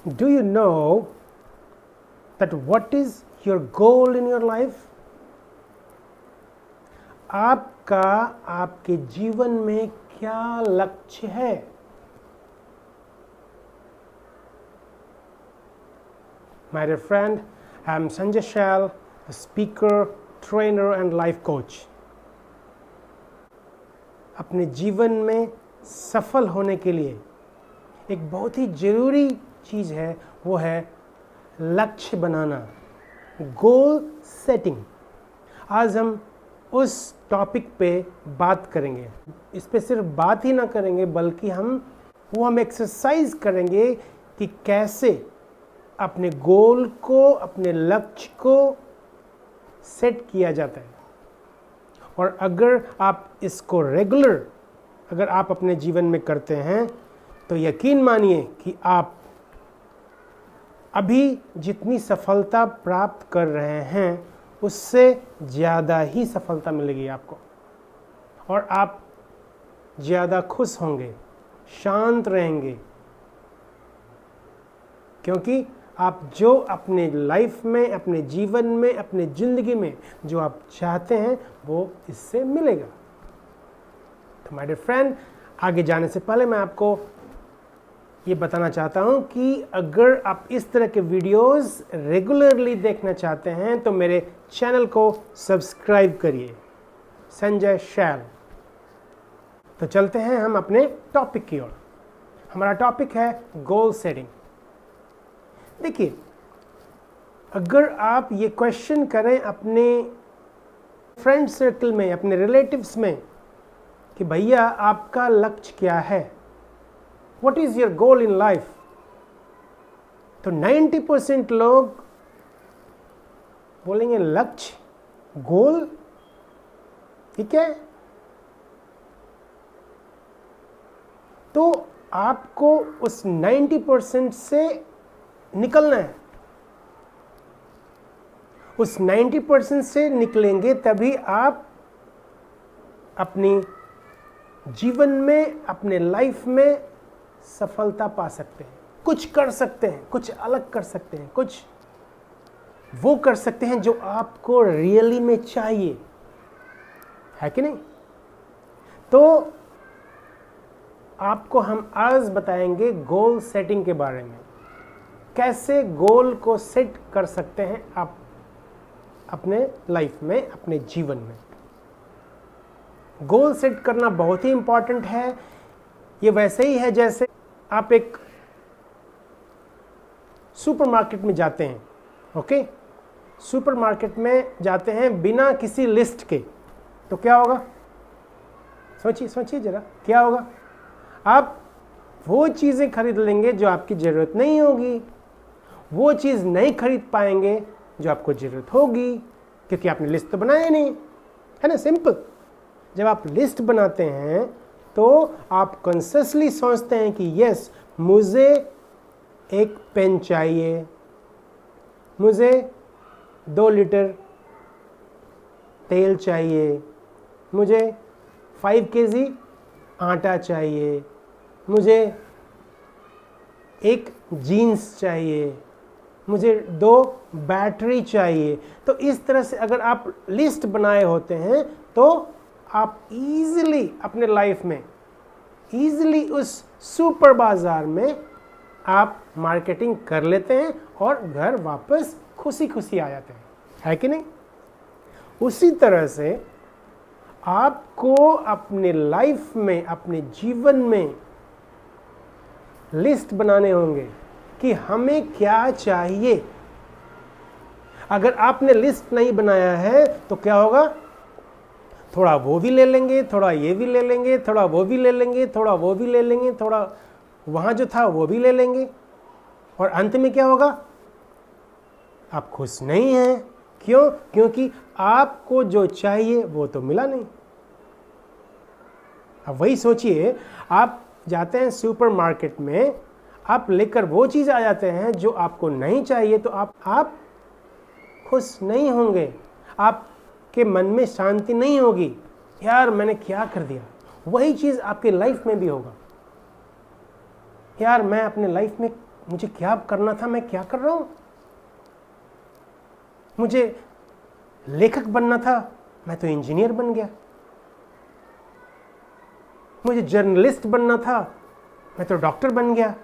Do you know that what is your goal in your life? आपका आपके जीवन में क्या लक्ष्य है? My dear friend, I am Sanjay Shal, a speaker, trainer and life coach. अपने जीवन में सफल होने के लिए एक बहुत ही ज़रूरी चीज़ है, वो है लक्ष्य बनाना, गोल सेटिंग। आज हम उस टॉपिक पे बात करेंगे। इस पे सिर्फ बात ही ना करेंगे, बल्कि हम एक्सरसाइज करेंगे कि कैसे अपने गोल को, अपने लक्ष्य को सेट किया जाता है। और अगर आप इसको रेगुलर अगर आप अपने जीवन में करते हैं तो यकीन मानिए कि आप अभी जितनी सफलता प्राप्त कर रहे हैं उससे ज़्यादा ही सफलता मिलेगी आपको, और आप ज़्यादा खुश होंगे, शांत रहेंगे, क्योंकि आप जो अपने लाइफ में, अपने जीवन में, अपने ज़िंदगी में जो आप चाहते हैं वो इससे मिलेगा। तो माय डियर फ्रेंड, आगे जाने से पहले मैं आपको ये बताना चाहता हूँ कि अगर आप इस तरह के वीडियोस रेगुलरली देखना चाहते हैं तो मेरे चैनल को सब्सक्राइब करिए, संजय शैल। तो चलते हैं हम अपने टॉपिक की ओर। हमारा टॉपिक है गोल सेटिंग। देखिए, अगर आप ये क्वेश्चन करें अपने फ्रेंड सर्कल में, अपने रिलेटिव्स में कि भैया आपका लक्ष्य क्या है, What is your goal in life? तो 90% लोग बोलेंगे लक्ष्य, गोल, ठीक है। तो आपको उस 90% से निकलना है। उस 90% से निकलेंगे तभी आप अपनी जीवन में, अपने लाइफ में सफलता पा सकते हैं, कुछ कर सकते हैं, कुछ अलग कर सकते हैं, कुछ वो कर सकते हैं जो आपको रियली में चाहिए, है कि नहीं। तो आपको हम आज बताएंगे गोल सेटिंग के बारे में, कैसे गोल को सेट कर सकते हैं आप अपने लाइफ में, अपने जीवन में। गोल सेट करना बहुत ही इंपॉर्टेंट है। ये वैसे ही है जैसे आप एक सुपरमार्केट में जाते हैं, ओके। सुपरमार्केट में जाते हैं बिना किसी लिस्ट के, तो क्या होगा? सोचिए जरा, क्या होगा? आप वो चीज़ें खरीद लेंगे जो आपकी ज़रूरत नहीं होगी, वो चीज़ नहीं खरीद पाएंगे जो आपको ज़रूरत होगी, क्योंकि आपने लिस्ट तो बनाया नहीं, है ना। सिंपल। जब आप लिस्ट बनाते हैं तो आप कॉन्शियसली सोचते हैं कि यस, मुझे एक पेन चाहिए, मुझे 2 लीटर तेल चाहिए, मुझे 5 केजी आटा चाहिए, मुझे एक जीन्स चाहिए, मुझे 2 बैटरी चाहिए। तो इस तरह से अगर आप लिस्ट बनाए होते हैं तो आप इजीली अपने लाइफ में, इजीली उस सुपर बाजार में आप मार्केटिंग कर लेते हैं और घर वापस खुशी खुशी आ जाते हैं, है कि नहीं। उसी तरह से आपको अपने लाइफ में, अपने जीवन में लिस्ट बनाने होंगे कि हमें क्या चाहिए। अगर आपने लिस्ट नहीं बनाया है तो क्या होगा? थोड़ा वो भी ले लेंगे, थोड़ा ये भी ले लेंगे, थोड़ा वो भी ले लेंगे, थोड़ा वो भी ले लेंगे, थोड़ा वहाँ जो था वो भी ले लेंगे, और अंत में क्या होगा? आप खुश नहीं हैं। क्यों? क्योंकि आपको जो चाहिए वो तो मिला नहीं। अब वही सोचिए, आप जाते हैं सुपरमार्केट में, आप लेकर वो चीज़ आ जाते हैं जो आपको नहीं चाहिए, तो आप खुश नहीं होंगे, आपके मन में शांति नहीं होगी। यार मैंने क्या कर दिया। वही चीज़ आपके लाइफ में भी होगा। यार मैं अपने लाइफ में मुझे क्या करना था, मैं क्या कर रहा हूं। मुझे लेखक बनना था, मैं तो इंजीनियर बन गया। मुझे जर्नलिस्ट बनना था, मैं तो डॉक्टर बन गया।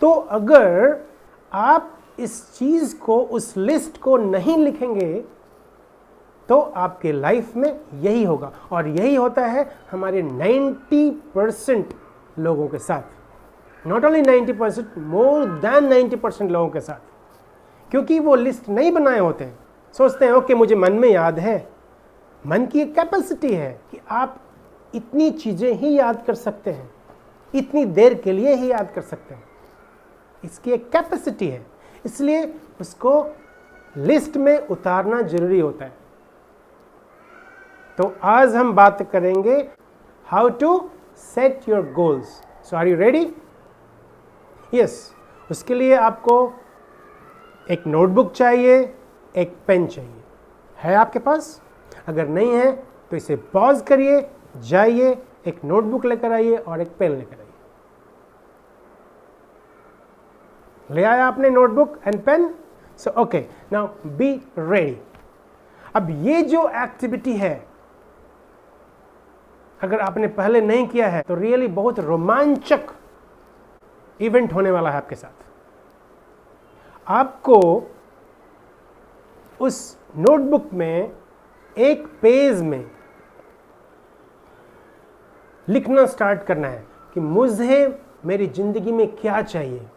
तो अगर आप इस चीज को, उस लिस्ट को नहीं लिखेंगे तो आपके लाइफ में यही होगा। और यही होता है हमारे 90% लोगों के साथ। नॉट ओनली 90%, मोर देन 90% लोगों के साथ। क्योंकि वो लिस्ट नहीं बनाए होते हैं, सोचते हैं ओके मुझे मन में याद है। मन की एक कैपेसिटी है कि आप इतनी चीज़ें ही याद कर सकते हैं, इतनी देर के लिए ही याद कर सकते हैं। इसकी एक कैपेसिटी है, इसलिए उसको लिस्ट में उतारना जरूरी होता है। तो आज हम बात करेंगे how to set your goals. So are you ready? Yes. उसके लिए आपको एक नोटबुक चाहिए, एक पेन चाहिए। है आपके पास? अगर नहीं है तो इसे पॉज करिए, जाइए, एक नोटबुक लेकर आइए और एक पेन लेकर आइए। ले आया आपने notebook and pen? So okay, now be ready. अब ये जो एक्टिविटी है, अगर आपने पहले नहीं किया है तो रियली बहुत रोमांचक इवेंट होने वाला है आपके साथ। आपको उस नोटबुक में एक पेज में लिखना स्टार्ट करना है कि मुझे मेरी जिंदगी में क्या चाहिए।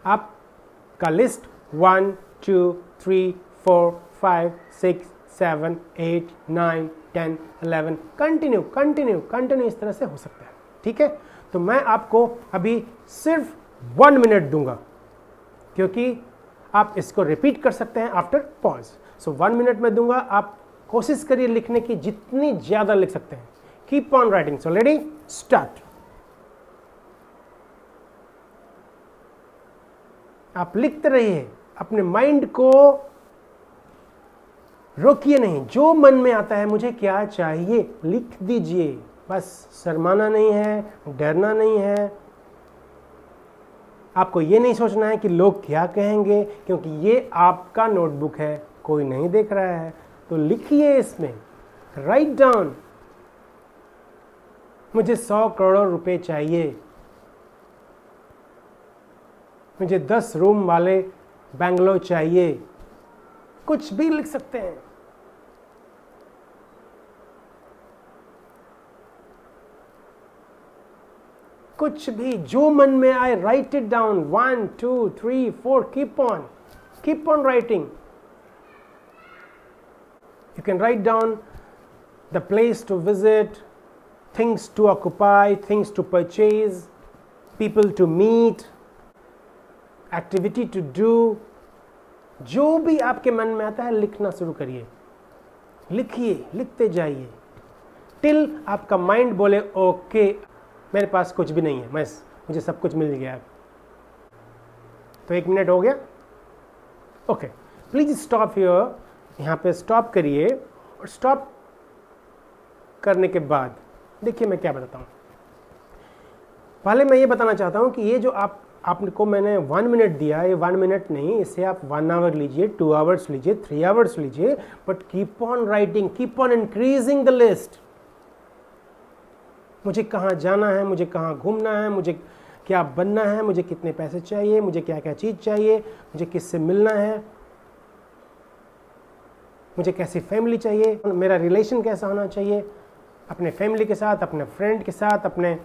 आपका लिस्ट 1 2 3 4 5 6 7 8 9 10 11 कंटिन्यू इस तरह से हो सकता है। ठीक है, तो मैं आपको अभी सिर्फ 1 मिनट दूंगा, क्योंकि आप इसको रिपीट कर सकते हैं आफ्टर पॉज। सो 1 मिनट में दूंगा, आप कोशिश करिए लिखने की, जितनी ज्यादा लिख सकते हैं। Keep on writing. So ready, start. आप लिखते रहिए, अपने माइंड को रोकिए नहीं। जो मन में आता है मुझे क्या चाहिए लिख दीजिए, बस शर्माना नहीं है, डरना नहीं है। आपको ये नहीं सोचना है कि लोग क्या कहेंगे, क्योंकि ये आपका नोटबुक है, कोई नहीं देख रहा है। तो लिखिए इसमें, राइट डाउन। मुझे 100 करोड़ रुपए चाहिए, मुझे 10 रूम वाले बेंगलोर चाहिए। कुछ भी लिख सकते हैं। कुछ भी जो मन में आए, write it down. 1 2 3 4, keep on writing. You can write down the place to visit, things to occupy, things to purchase, people to meet, activity to do. जो भी आपके मन में आता है लिखना शुरू करिए। लिखिए, लिखते जाइए टिल आपका माइंड बोले ओके मेरे पास कुछ भी नहीं है, मुझे सब कुछ मिल गया। तो 1 मिनट हो गया। Okay, please stop here. यहाँ पे स्टॉप करिए, और स्टॉप करने के बाद देखिए मैं क्या बताता हूँ। पहले मैं ये बताना चाहता हूँ कि ये जो आपको मैंने 1 मिनट दिया, ये 1 मिनट नहीं, इसे आप 1 आवर लीजिए, 2 आवर्स लीजिए, 3 आवर्स लीजिए, but keep on writing, keep on increasing the list. मुझे कहाँ जाना है, मुझे कहाँ घूमना है, मुझे क्या बनना है, मुझे कितने पैसे चाहिए, मुझे क्या क्या चीज़ चाहिए, मुझे किससे मिलना है, मुझे कैसी फैमिली चाहिए, मेरा रिलेशन कैसा होना चाहिए अपने फैमिली के साथ, अपने फ्रेंड के साथ, अपने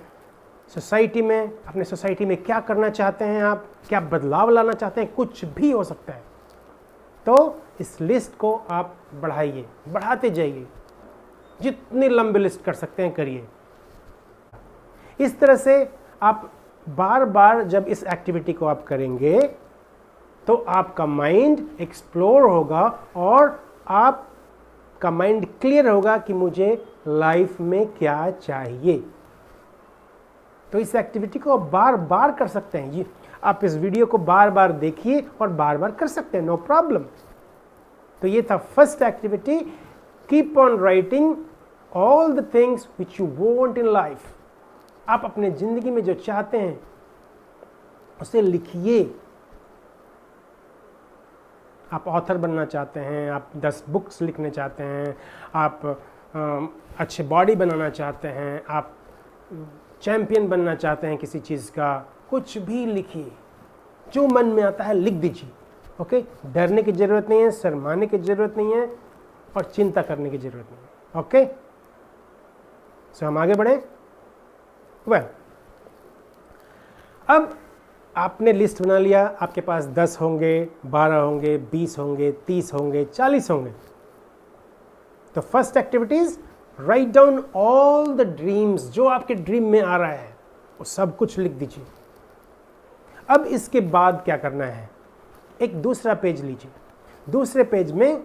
सोसाइटी में। अपने सोसाइटी में क्या करना चाहते हैं आप, क्या बदलाव लाना चाहते हैं, कुछ भी हो सकता है। तो इस लिस्ट को आप बढ़ाइए, बढ़ाते जाइए, जितनी लंबी लिस्ट कर सकते हैं करिए। इस तरह से आप बार बार जब इस एक्टिविटी को आप करेंगे तो आपका माइंड एक्सप्लोर होगा और आपका माइंड क्लियर होगा कि मुझे लाइफ में क्या चाहिए। तो इस एक्टिविटी को आप बार बार कर सकते हैं। ये आप इस वीडियो को बार बार देखिए और बार बार कर सकते हैं, नो प्रॉब्लम। तो ये था first activity, keep on writing all the things which you want in life. आप अपने ज़िंदगी में जो चाहते हैं उसे लिखिए। आप ऑथर बनना चाहते हैं, आप 10 बुक्स लिखने चाहते हैं, आप अच्छे बॉडी बनाना चाहते हैं, आप चैम्पियन बनना चाहते हैं किसी चीज़ का, कुछ भी लिखिए, जो मन में आता है लिख दीजिए। ओके, डरने की ज़रूरत नहीं है, शर्माने की ज़रूरत नहीं है और चिंता करने की ज़रूरत नहीं है। ओके, सो हम आगे बढ़ें। वेल, अब आपने लिस्ट बना लिया, आपके पास 10 होंगे, 12 होंगे, 20 होंगे, 30 होंगे, 40 होंगे। तो first activities, write down all the dreams, जो आपके ड्रीम में आ रहा है वो सब कुछ लिख दीजिए। अब इसके बाद क्या करना है, एक दूसरा पेज लीजिए, दूसरे पेज में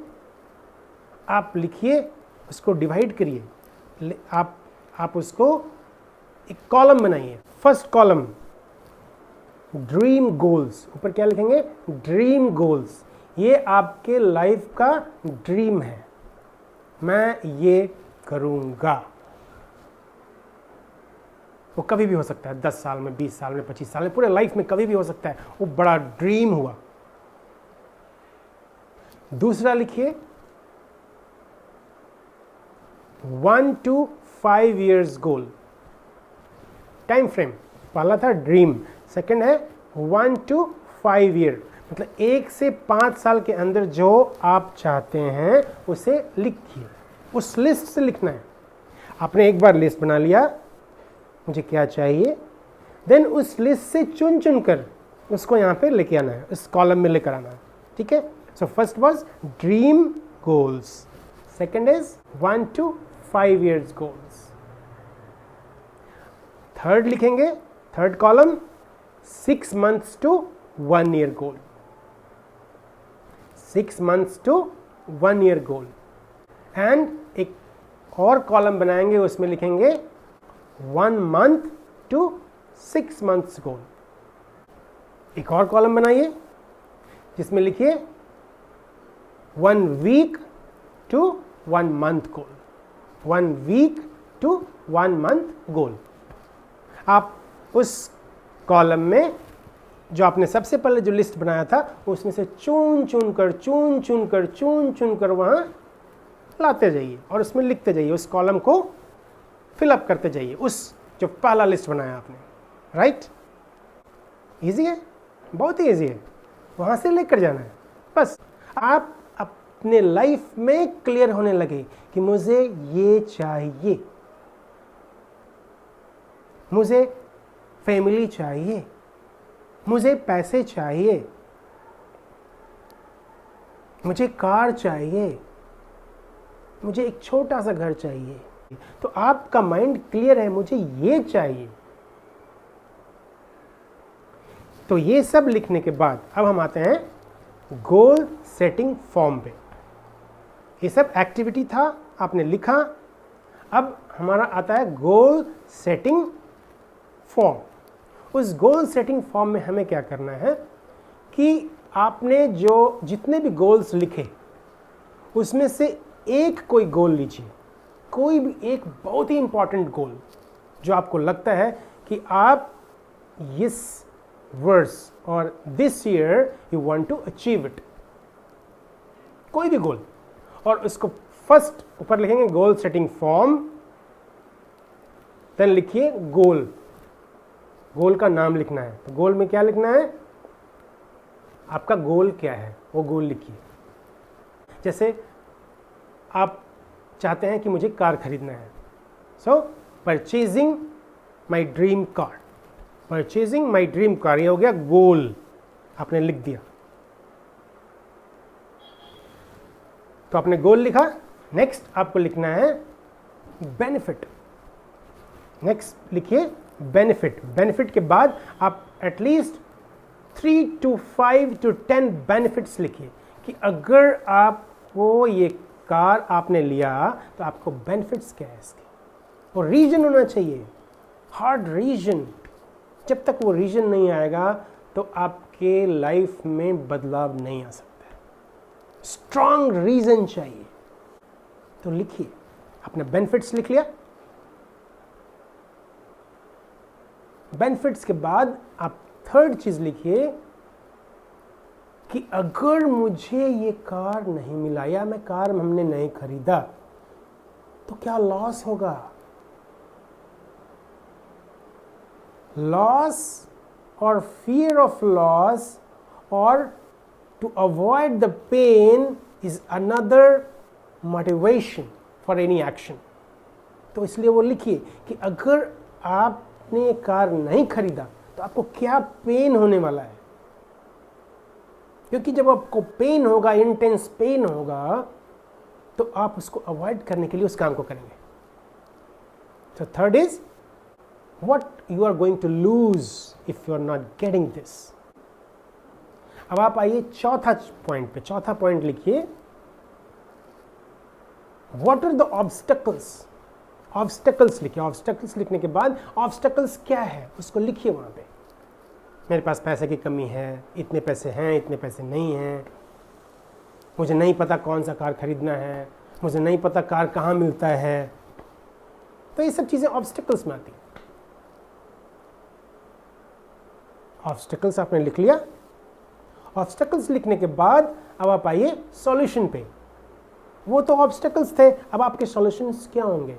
आप लिखिए, उसको डिवाइड करिए, आप उसको एक कॉलम बनाइए। फर्स्ट कॉलम ड्रीम गोल्स, ऊपर क्या लिखेंगे, ड्रीम गोल्स। ये आपके लाइफ का ड्रीम है, मैं ये करूँगा। वो कभी भी हो सकता है, 10 साल में, 20 साल में, 25 साल में, पूरे लाइफ में कभी भी हो सकता है, वो बड़ा ड्रीम हुआ। दूसरा लिखिए 1 to 5 years goal, time frame. पहला था ड्रीम, सेकंड है 1 to 5 year, मतलब 1 से 5 साल के अंदर जो आप चाहते हैं उसे लिखिए। उस लिस्ट से लिखना है। आपने एक बार लिस्ट बना लिया, मुझे क्या चाहिए, देन उस लिस्ट से चुन चुन कर उसको यहाँ पे लेके आना है, उस कॉलम में लेकर आना है। ठीक है, so first was dream goals, second is 1 to 5 years goals. Third लिखेंगे, third column 6 months to 1 year goal, 6 months to 1 year goal. And एक और कॉलम बनाएंगे, उसमें लिखेंगे 1 month to 6 months गोल। एक और कॉलम बनाइए जिसमें लिखिए 1 week to 1 month goal, 1 week to 1 month गोल। आप उस कॉलम में जो आपने सबसे पहले जो लिस्ट बनाया था उसमें से चुन चुन कर वहाँ लाते जाइए और उसमें लिखते जाइए, उस कॉलम को फिलअप करते जाइए, उस जो पहला लिस्ट बनाया आपने। राइट, इजी है, बहुत ही इजी है, वहाँ से लेकर जाना है। बस आप अपने लाइफ में क्लियर होने लगे कि मुझे ये चाहिए, मुझे फैमिली चाहिए, मुझे पैसे चाहिए, मुझे कार चाहिए, मुझे एक छोटा सा घर चाहिए। तो आपका माइंड क्लियर है, मुझे ये चाहिए। तो ये सब लिखने के बाद अब हम आते हैं गोल सेटिंग फॉर्म पे। ये सब एक्टिविटी था, आपने लिखा। अब हमारा आता है गोल सेटिंग फॉर्म। उस गोल सेटिंग फॉर्म में हमें क्या करना है कि आपने जो जितने भी गोल्स लिखे उसमें से एक कोई गोल लीजिए, कोई भी एक बहुत ही इंपॉर्टेंट गोल जो आपको लगता है कि आप इस वर्ष और this year you want to achieve it, कोई भी गोल, और उसको फर्स्ट ऊपर लिखेंगे गोल सेटिंग फॉर्म, देन लिखिए गोल, गोल का नाम लिखना है। तो गोल में क्या लिखना है, आपका गोल क्या है वो गोल लिखिए। जैसे आप चाहते हैं कि मुझे कार खरीदना है, so purchasing my dream car, purchasing my dream car, ये हो गया गोल, आपने लिख दिया। तो आपने गोल लिखा। नेक्स्ट आपको लिखना है बेनिफिट। नेक्स्ट लिखिए बेनिफिट। बेनिफिट के बाद आप एटलीस्ट 3 to 5 to 10 बेनिफिट्स लिखिए कि अगर आपको ये कार आपने लिया तो आपको बेनिफिट्स क्या है इसके। वो रीजन होना चाहिए, हार्ड रीजन। जब तक वो रीजन नहीं आएगा तो आपके लाइफ में बदलाव नहीं आ सकता। स्ट्रॉन्ग रीजन चाहिए। तो लिखिए, आपने बेनिफिट्स लिख लिया। बेनिफिट्स के बाद आप थर्ड चीज लिखिए कि अगर मुझे ये कार नहीं मिला या मैं कार हमने नहीं खरीदा तो क्या लॉस होगा। लॉस और फियर ऑफ लॉस और to avoid the pain is another motivation for any action. तो इसलिए वो लिखिए कि अगर आपने कार नहीं खरीदा तो आपको क्या पेन होने वाला है, क्योंकि जब आपको पेन होगा, इंटेंस पेन होगा, तो आप उसको अवॉइड करने के लिए उस काम को करेंगे। तो third is what you are going to lose if you are not getting this. अब आप आइए चौथा पॉइंट पे। चौथा पॉइंट लिखिए what are the obstacles. Obstacles लिखिए। ऑब्स्टेकल्स लिखने के बाद ऑब्स्टेकल्स क्या है उसको लिखिए वहां पे। मेरे पास पैसे की कमी है, इतने पैसे हैं, इतने पैसे नहीं हैं, मुझे नहीं पता कौन सा कार खरीदना है, मुझे नहीं पता कार कहाँ मिलता है। तो ये सब चीज़ें ऑब्स्टेकल्स में आती हैं। ऑब्स्टेकल्स आपने लिख लिया। ऑब्स्टेकल्स लिखने के बाद अब आप आइए सॉल्यूशन पे। वो तो ऑब्स्टेकल्स थे, अब आपके सॉल्यूशंस क्या होंगे,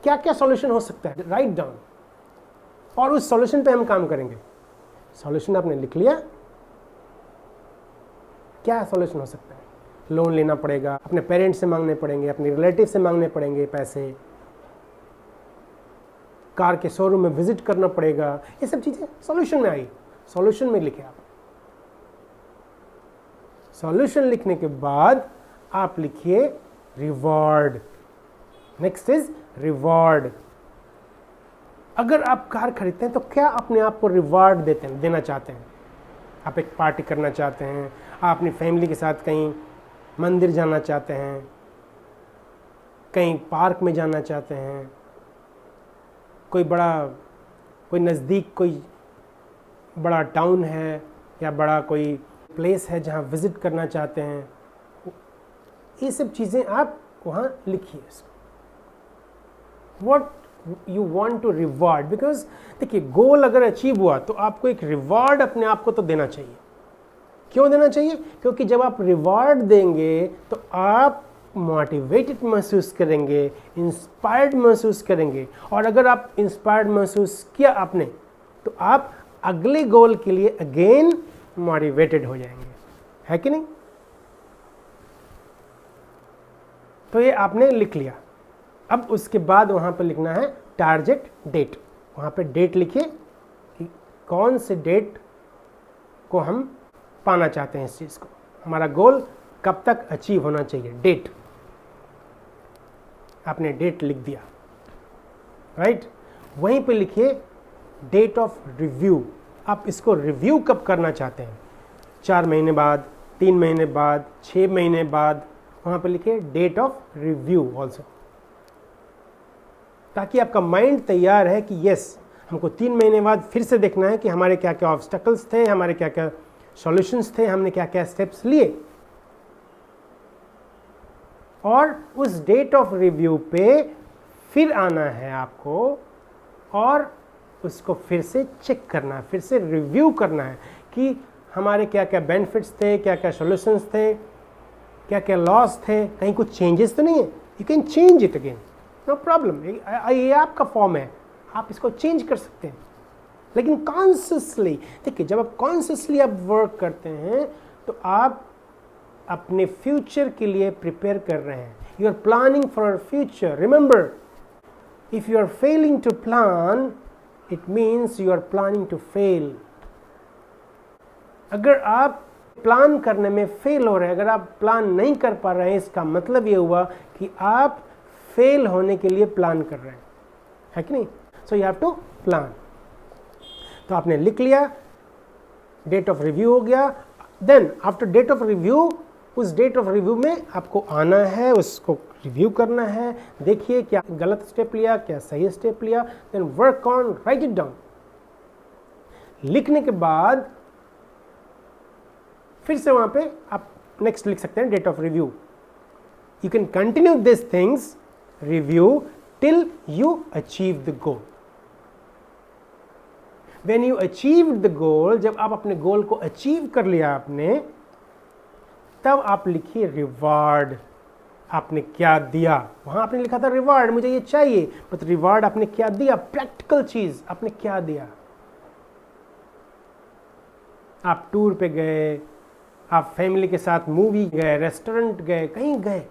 क्या क्या सॉल्यूशन हो सकता है, राइट डाउन, और उस सॉल्यूशन पे हम काम करेंगे। सॉल्यूशन आपने लिख लिया। क्या सॉल्यूशन हो सकता है? लोन लेना पड़ेगा, अपने पेरेंट्स से मांगने पड़ेंगे, अपने रिलेटिव से मांगने पड़ेंगे पैसे, कार के शोरूम में विजिट करना पड़ेगा। ये सब चीजें सॉल्यूशन में आई। सॉल्यूशन में लिखे आप। सॉल्यूशन लिखने के बाद आप लिखिए रिवॉर्ड। Next is reward. अगर आप कार खरीदते हैं तो क्या अपने आप को रिवॉर्ड देना चाहते हैं? आप एक पार्टी करना चाहते हैं, आप अपनी फैमिली के साथ कहीं मंदिर जाना चाहते हैं, कहीं पार्क में जाना चाहते हैं, कोई नज़दीक कोई बड़ा टाउन है या बड़ा कोई प्लेस है जहाँ विज़िट करना चाहते हैं। ये सब चीज़ें आप वहाँ लिखिए। What you want to reward, because देखिए गोल अगर अचीव हुआ तो आपको एक रिवॉर्ड अपने आप को तो देना चाहिए। क्यों देना चाहिए? क्योंकि जब आप रिवॉर्ड देंगे तो आप मोटिवेटेड महसूस करेंगे, इंस्पायर्ड महसूस करेंगे, और अगर आप इंस्पायर्ड महसूस किया आपने तो आप अगले गोल के लिए अगेन मोटिवेटेड हो जाएंगे, है कि नहीं? तो ये आपने लिख लिया। अब उसके बाद वहाँ पे लिखना है टारगेट डेट। वहाँ पे डेट लिखिए कि कौन से डेट को हम पाना चाहते हैं इस चीज़ को, हमारा गोल कब तक अचीव होना चाहिए। डेट, आपने डेट लिख दिया, राइट। वहीं पे लिखिए डेट ऑफ रिव्यू। आप इसको रिव्यू कब करना चाहते हैं? 4 महीने बाद, 3 महीने बाद, 6 महीने बाद। वहाँ पे लिखिए डेट ऑफ रिव्यू ऑल्सो, ताकि आपका माइंड तैयार है कि यस, हमको 3 महीने बाद फिर से देखना है कि हमारे क्या क्या ऑब्स्टेकल्स थे, हमारे क्या क्या सॉल्यूशंस थे, हमने क्या क्या स्टेप्स लिए, और उस डेट ऑफ रिव्यू पे फिर आना है आपको और उसको फिर से चेक करना है, फिर से रिव्यू करना है कि हमारे क्या क्या बेनिफिट्स थे, क्या क्या सॉल्यूशंस थे, क्या क्या लॉस थे, कहीं कुछ चेंजेस तो नहीं है। You can change it again, no problem. ये आपका फॉर्म है, आप इसको चेंज कर सकते हैं, लेकिन कॉन्शियसली। देखिए, जब आप कॉन्शियसली आप वर्क करते हैं तो आप अपने फ्यूचर के लिए प्रिपेयर कर रहे हैं। You are planning for future. Remember, if you are failing to plan, it means you are planning to fail. अगर आप प्लान करने में फेल हो रहे हैं, अगर आप प्लान नहीं कर पा रहे हैं, इसका मतलब ये हुआ कि आप फेल होने के लिए प्लान कर रहे हैं, है कि नहीं? So you have to plan. तो आपने लिख लिया, डेट ऑफ रिव्यू हो गया। Then after date of review, उस डेट ऑफ रिव्यू में आपको आना है, उसको रिव्यू करना है, देखिए क्या गलत स्टेप लिया, क्या सही स्टेप लिया। Then work on, write it down. लिखने के बाद फिर से वहां पे आप नेक्स्ट लिख सकते हैं date of review. You can continue this things review till you achieve the goal. When you achieve the goal, जब आप अपने गोल को अचीव कर लिया आपने, तब आप लिखिए रिवार्ड। आपने क्या दिया, वहां आपने लिखा था रिवार्ड, मुझे ये चाहिए, बट रिवार्ड आपने क्या दिया, प्रैक्टिकल चीज आपने क्या दिया। आप टूर पे गए, आप फैमिली के साथ मूवी गए, रेस्टोरेंट गए, कहीं गए,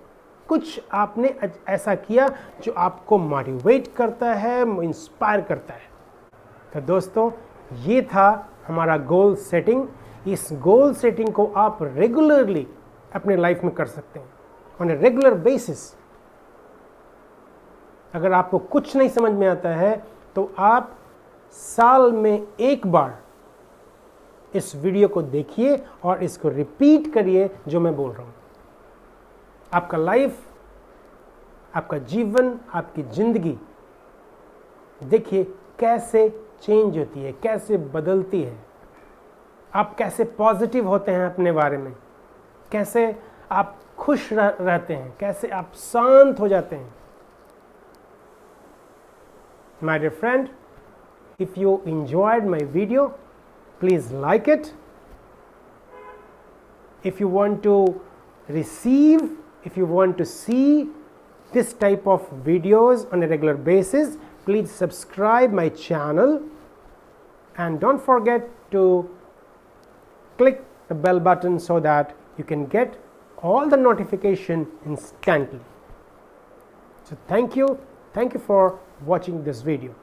कुछ आपने ऐसा किया जो आपको मोटिवेट करता है, इंस्पायर करता है। तो दोस्तों, ये था हमारा गोल सेटिंग। इस गोल सेटिंग को आप रेगुलरली अपने लाइफ में कर सकते हैं, ऑन ए रेगुलर बेसिस। अगर आपको कुछ नहीं समझ में आता है तो आप साल में एक बार इस वीडियो को देखिए और इसको रिपीट करिए जो मैं बोल रहा हूं। आपका लाइफ, आपका जीवन, आपकी जिंदगी देखिए कैसे चेंज होती है, कैसे बदलती है। आप कैसे पॉजिटिव होते हैं अपने बारे में, कैसे आप खुश रहते हैं, कैसे आप शांत हो जाते हैं। My dear friend, if you enjoyed my video, please like it. If you want to receive, if you want to see this type of videos on a regular basis, please subscribe my channel and don't forget to click the bell button so that you can get all the notification instantly. So thank you for watching this video.